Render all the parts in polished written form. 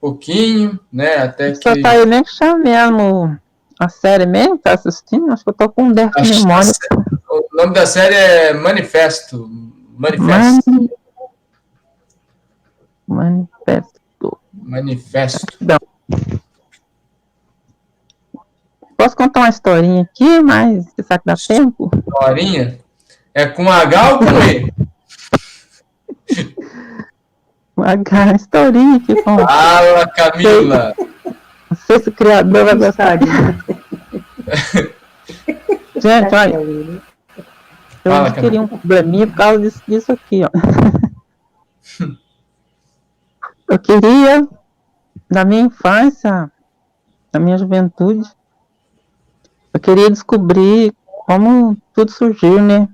pouquinho, né? Até Só que... tá aí nem que chamemos a série mesmo, tá assistindo? Acho que eu tô com um déficit de memória. O nome da série é Manifesto. Manifesto. Não. Posso contar uma historinha aqui, mas você sabe que dá tempo? Historinha? É com H ou com E? Uma historinha aqui com... Fala, Camila! Não sei se o criador vai gostar disso. Gente, olha, eu adquiri um probleminha por causa disso aqui, ó. Eu queria, na minha infância, na minha juventude, eu queria descobrir como tudo surgiu, né?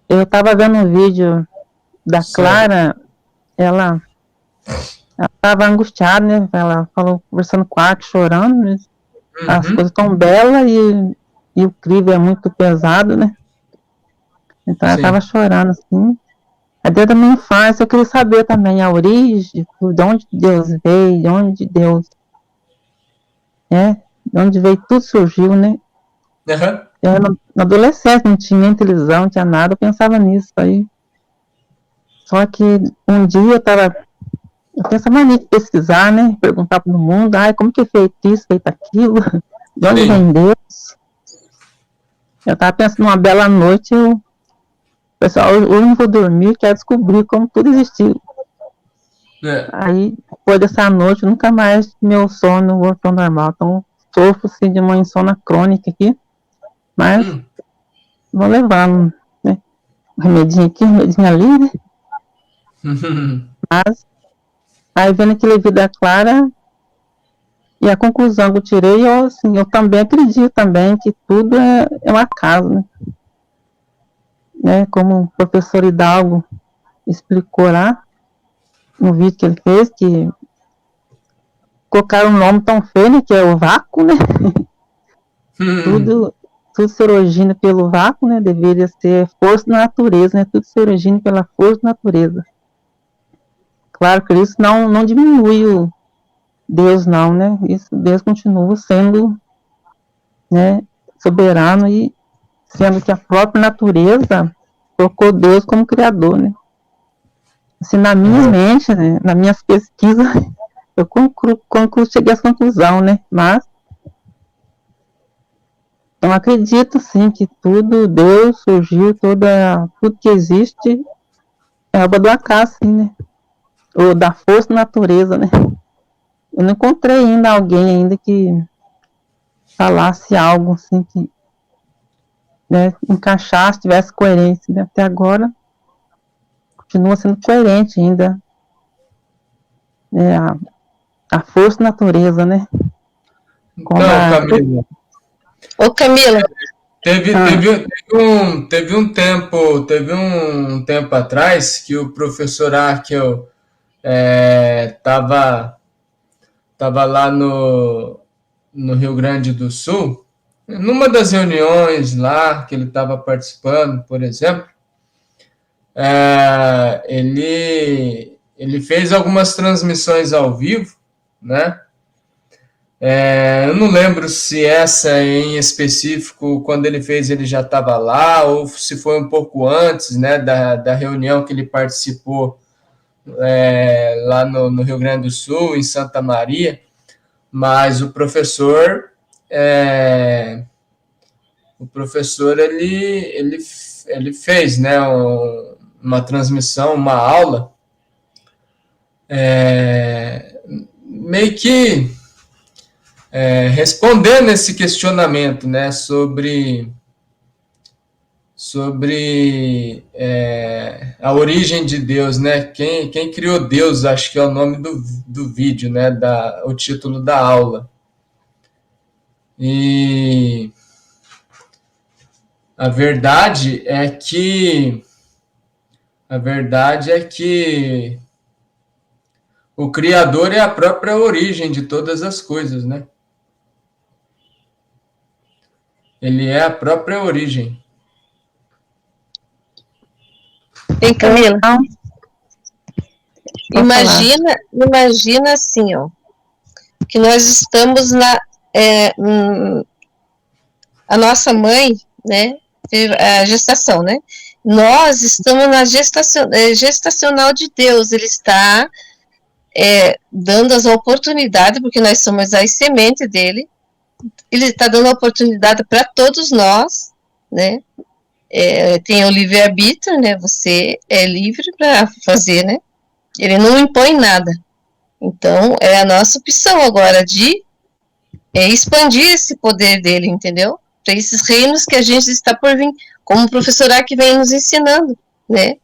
Eu estava vendo um vídeo da Clara, ela estava angustiada, né? Ela falou, conversando com o Arco, chorando, né? As coisas tão belas e o crivo é muito pesado, né? Então ela estava chorando, assim. Desde a minha infância, eu queria saber também a origem, de onde Deus veio, de onde Deus, né? De onde veio, tudo surgiu, né? Eu, na adolescência, não tinha nem televisão, não tinha nada, eu pensava nisso aí. Só que um dia eu pensava nisso, pesquisar, né? Perguntar para o mundo, como que é feito isso, feito aquilo? De onde vem Deus? Eu estava pensando numa bela noite, pessoal, hoje não vou dormir, quero descobrir como tudo existiu. Aí, depois dessa noite, nunca mais meu sono voltou ao normal. Então, sofro assim, de uma insônia crônica aqui, mas vou levando, né? Um remedinho aqui, um remedinho ali, né? Mas, aí vendo aquele Vida Clara, e a conclusão que eu tirei, eu também acredito também que tudo é um acaso, né? Como o professor Hidalgo explicou lá, no vídeo que ele fez, que colocaram um nome tão feio, né, que é o vácuo, né? Tudo se origina pelo vácuo, né? Deveria ser força da natureza, né? Tudo se origina pela força da natureza. Claro que isso não diminui o Deus, não, né? Isso, Deus continua sendo, né, soberano, e sendo que a própria natureza colocou Deus como criador, né? Assim, na minha mente, né, nas minhas pesquisas, eu cheguei a essa conclusão, né? Mas eu acredito, sim, que tudo, Deus surgiu, tudo que existe é obra do acaso, sim, né? Ou da força da natureza, né? Eu não encontrei ainda alguém ainda que falasse algo assim que, né, encaixasse, tivesse coerência, né? Até agora continua sendo coerente ainda, né? A força da natureza, né? Então, Camila. Ô, Camila. Teve um tempo atrás que o professor Arkel tava lá no Rio Grande do Sul, numa das reuniões lá que ele estava participando, por exemplo, ele fez algumas transmissões ao vivo, né? Eu não lembro se essa em específico, quando ele fez, ele já estava lá, ou se foi um pouco antes, né, da reunião que ele participou lá no Rio Grande do Sul, em Santa Maria, mas o professor ele fez, né, uma transmissão, uma aula, meio que respondendo esse questionamento, né, sobre a origem de Deus, né? Quem criou Deus, acho que é o nome do vídeo, né? O título da aula. E a verdade é que o Criador é a própria origem de todas as coisas, né? Ele é a própria origem. Ei, Camila. Imagina assim, ó, que nós estamos a nossa mãe, né, a gestação, né, nós estamos na gestacional de Deus, ele está dando as oportunidades, porque nós somos as sementes dele, ele está dando a oportunidade para todos nós, né, tem o livre-arbítrio, né, você é livre para fazer, né, ele não impõe nada, então é a nossa opção agora de expandir esse poder dele, entendeu? Para esses reinos que a gente está por vir, como o professor Ark vem nos ensinando, né?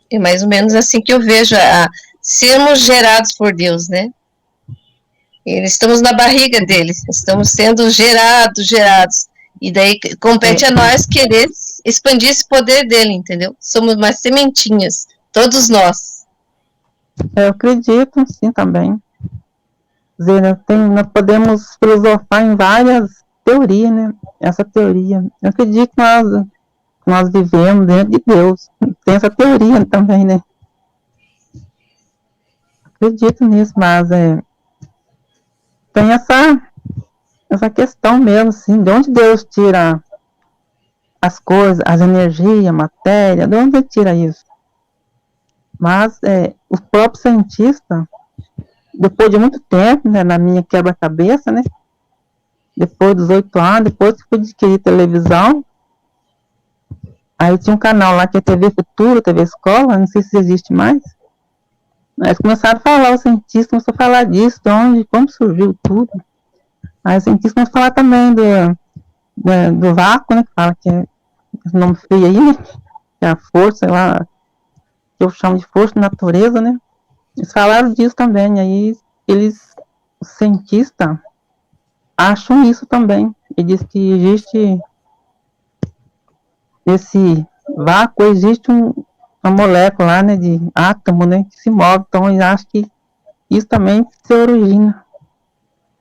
É mais ou menos assim que eu vejo sermos gerados por Deus, né? Estamos na barriga dele, estamos sendo gerados, e daí compete a nós querer expandir esse poder dele, entendeu? Somos umas sementinhas, todos nós. Eu acredito, sim, também. Dizer, nós podemos filosofar em várias teorias, né? Essa teoria. Eu acredito que nós vivemos dentro de Deus. Tem essa teoria também, né? Acredito nisso, mas tem essa questão mesmo, assim, de onde Deus tira as coisas, as energias, a matéria, de onde ele tira isso? Mas os próprios cientistas, depois de muito tempo, né, na minha quebra-cabeça, né, depois dos 8 anos, depois que fui adquirir televisão, aí tinha um canal lá que é TV Futuro, TV Escola, não sei se existe mais. Aí começaram a falar, os cientistas começaram a falar disso, de onde, como surgiu tudo. Aí os cientistas começaram a falar também do vácuo, né, que fala que é esse nome feio aí, né, que é a força, sei lá, que eu chamo de força da natureza, né. Eles falaram disso também, aí os cientistas acham isso também. Ele diz que existe esse vácuo, existe uma molécula lá, né, de átomo, né, que se move, então eles acham que isso também se origina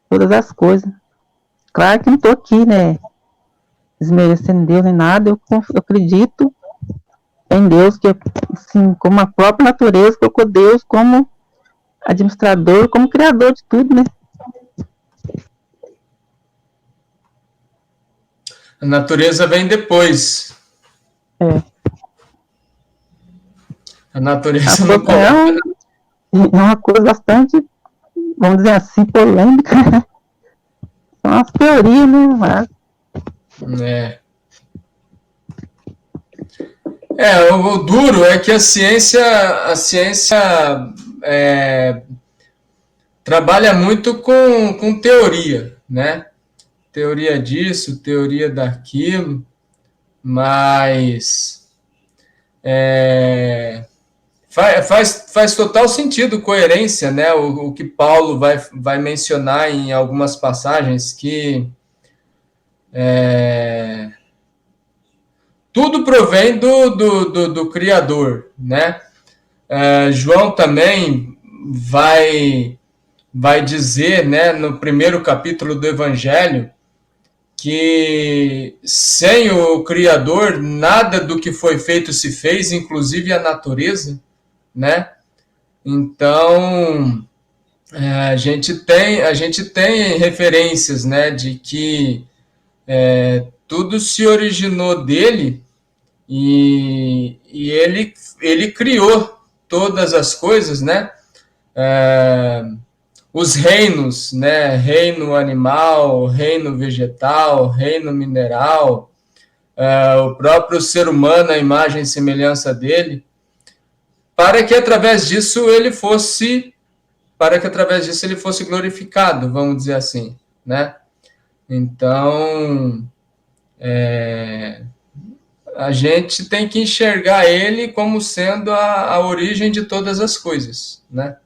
todas as coisas. Claro que não estou aqui, né, desmerecendo Deus nem nada, eu acredito em Deus, que assim, como a própria natureza colocou Deus como administrador, como criador de tudo, né? A natureza vem depois. A natureza não coloca. É uma coisa bastante, vamos dizer assim, polêmica. São as teorias, né? O duro é que a ciência trabalha muito com teoria, né? Teoria disso, teoria daquilo, mas faz total sentido, coerência, né? O que Paulo vai mencionar em algumas passagens, que tudo provém do Criador, né? João também vai dizer, né, no primeiro capítulo do Evangelho, que sem o Criador nada do que foi feito se fez, inclusive a natureza, né? Então a gente tem referências, né, de que tudo se originou dele, e ele criou todas as coisas, né? Os reinos, né? Reino animal, reino vegetal, reino mineral, o próprio ser humano, a imagem e semelhança dele, para que através disso ele fosse glorificado, vamos dizer assim, né? Então, a gente tem que enxergar ele como sendo a origem de todas as coisas, né?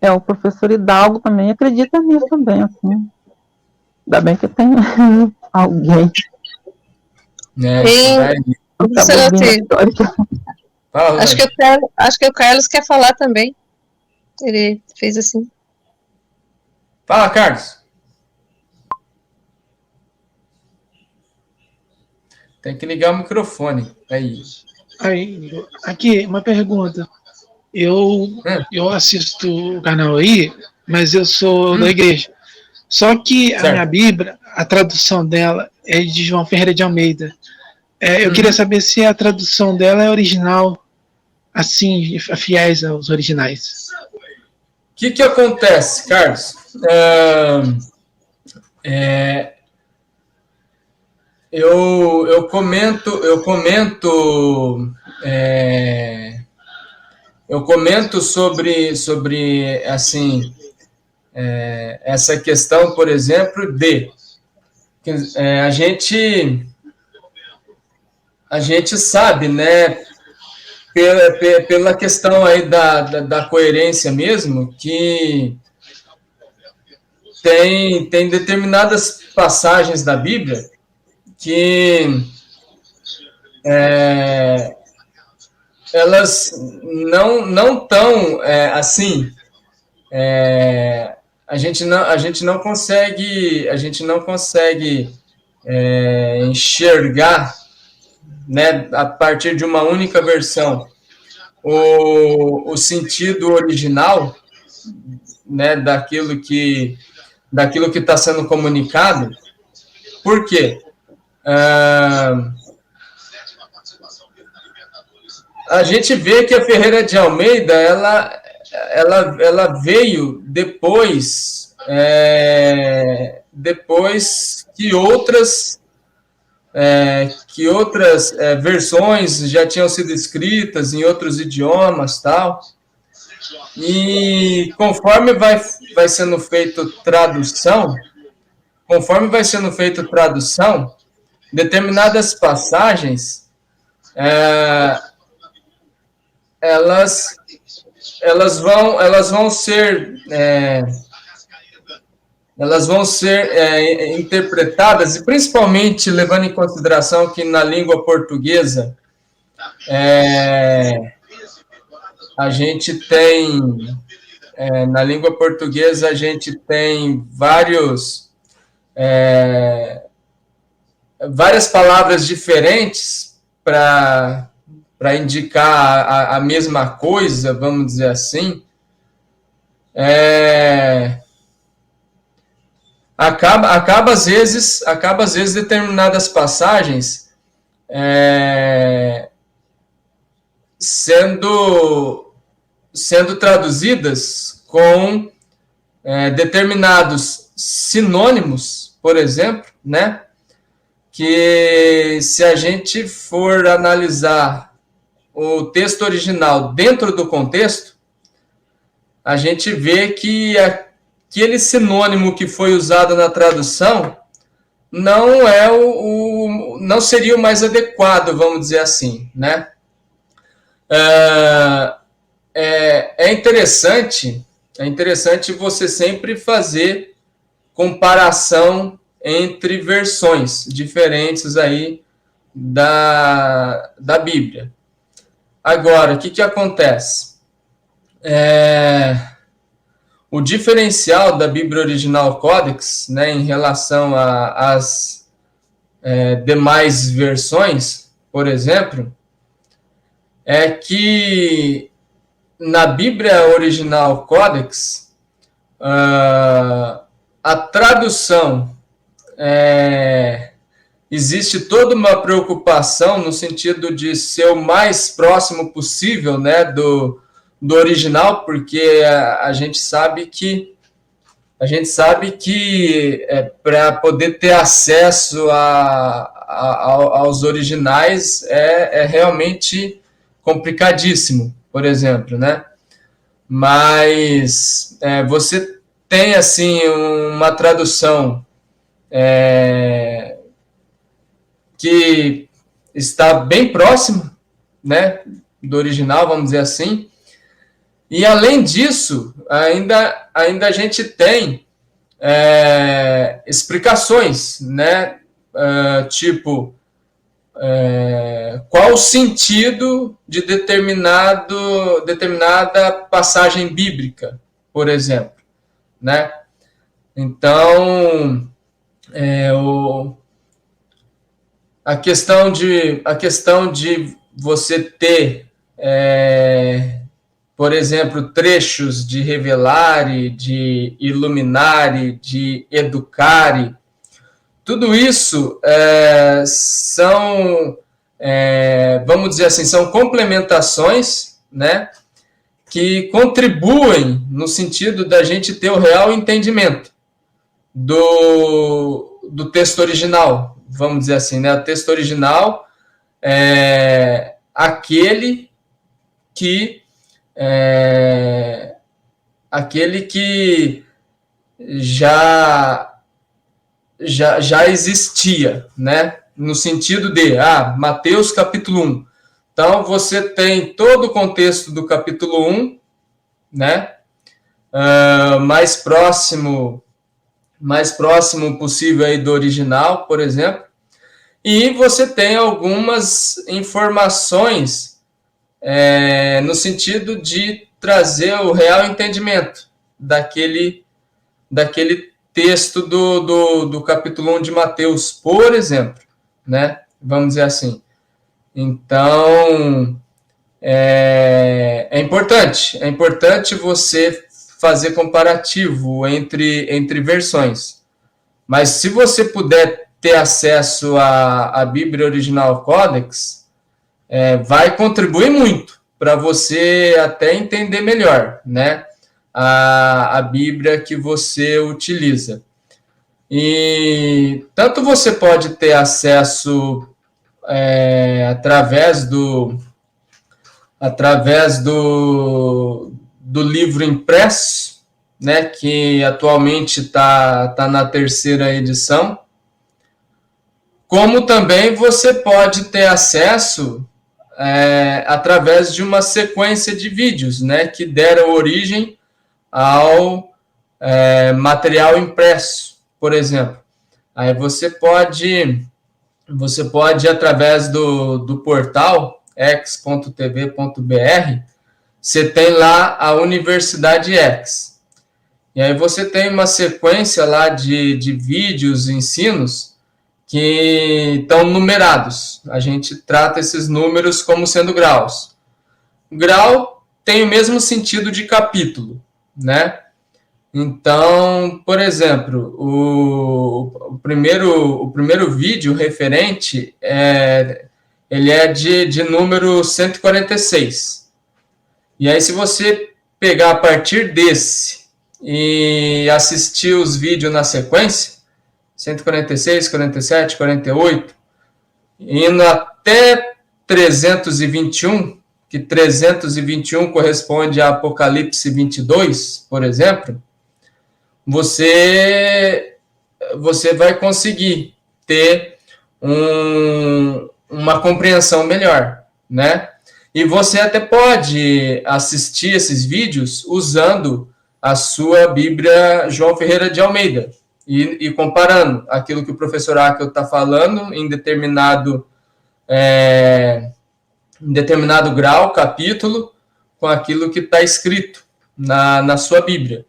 O professor Hidalgo também acredita nisso também, assim. Ainda bem que tem alguém. Acho que o Carlos quer falar também. Ele fez assim. Fala, Carlos. Tem que ligar o microfone. Aí. Aí, aqui, uma pergunta. Eu, É. eu assisto o canal aí, mas eu sou da igreja. Só que a minha Certo. Bíblia, a tradução dela é de João Ferreira de Almeida. Eu queria saber se a tradução dela é original, assim, fiéis aos originais. O que acontece, Carlos? Eu comento sobre assim, essa questão, por exemplo, a gente sabe, né, pela questão aí da coerência mesmo, que tem determinadas passagens da Bíblia que elas não tão assim, a gente não consegue enxergar, né, a partir de uma única versão o sentido original, né, daquilo que está sendo comunicado. Por quê? A gente vê que a Ferreira de Almeida ela veio depois que outras versões já tinham sido escritas em outros idiomas, tal. E conforme vai sendo feito tradução, determinadas passagens elas vão ser interpretadas, e principalmente levando em consideração que na língua portuguesa a gente tem várias palavras diferentes para indicar a mesma coisa, vamos dizer assim. Acaba às vezes determinadas passagens sendo traduzidas com determinados sinônimos, por exemplo, né? Que se a gente for analisar o texto original dentro do contexto, a gente vê que aquele sinônimo que foi usado na tradução não não seria o mais adequado, vamos dizer assim, né? É interessante você sempre fazer comparação entre versões diferentes aí da Bíblia. Agora, o que acontece? O diferencial da Bíblia Original Codex, né, em relação às demais versões, por exemplo, é que na Bíblia Original Codex, a tradução existe toda uma preocupação no sentido de ser o mais próximo possível, né, do original, porque a gente sabe que para poder ter acesso aos originais é realmente complicadíssimo, por exemplo, né? Mas você tem assim uma tradução que está bem próxima, né, do original, vamos dizer assim. E além disso, ainda a gente tem explicações, né, tipo qual o sentido de determinada passagem bíblica, por exemplo, né? Então a questão de você ter, por exemplo, trechos de revelare, de iluminare, de educare, tudo isso são, vamos dizer assim, são complementações, né, que contribuem no sentido da gente ter o real entendimento do texto original, vamos dizer assim, né? O texto original é aquele que já existia, né? No sentido de, Mateus capítulo 1. Então, você tem todo o contexto do capítulo 1, né? Mais próximo possível aí do original, por exemplo. E você tem algumas informações no sentido de trazer o real entendimento daquele texto do capítulo 1 de Mateus, por exemplo, né? Vamos dizer assim. Então, é importante você fazer comparativo entre versões. Mas se você puder ter acesso à Bíblia Original Codex, vai contribuir muito para você até entender melhor, né, a Bíblia que você utiliza. E tanto você pode ter acesso através do livro impresso, né, que atualmente está na 3ª edição, como também você pode ter acesso através de uma sequência de vídeos, né, que deram origem ao material impresso, por exemplo. Aí você pode através do portal x.tv.br, você tem lá a Universidade X. E aí você tem uma sequência lá de vídeos, ensinos, que estão numerados. A gente trata esses números como sendo graus. O grau tem o mesmo sentido de capítulo, né? Então, por exemplo, o primeiro vídeo referente ele é de número 146. E aí, se você pegar a partir desse e assistir os vídeos na sequência, 146, 47, 48, indo até 321, que 321 corresponde a Apocalipse 22, por exemplo, você vai conseguir ter uma compreensão melhor, né? E você até pode assistir esses vídeos usando a sua Bíblia João Ferreira de Almeida e comparando aquilo que o professor Akel está falando em determinado grau, capítulo, com aquilo que está escrito na sua Bíblia.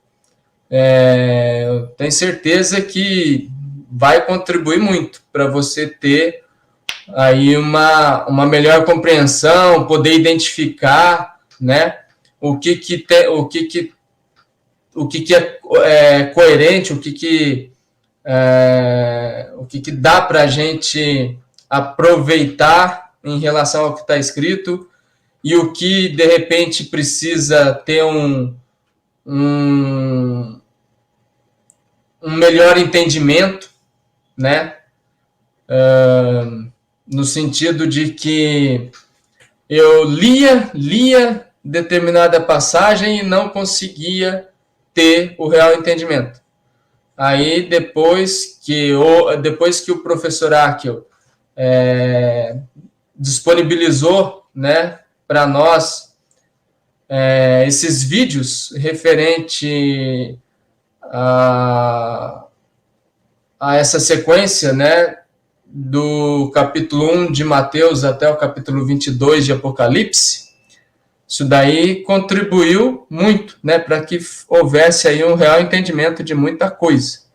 Eu tenho certeza que vai contribuir muito para você ter aí uma melhor compreensão, poder identificar, né, o que é coerente, o que dá para a gente aproveitar em relação ao que está escrito e o que de repente precisa ter um melhor entendimento, né? No sentido de que eu lia determinada passagem e não conseguia ter o real entendimento. Aí, depois que o professor Akel disponibilizou, né, para nós esses vídeos referente a essa sequência, né, do capítulo 1 de Mateus até o capítulo 22 de Apocalipse, isso daí contribuiu muito, né, para que houvesse aí um real entendimento de muita coisa.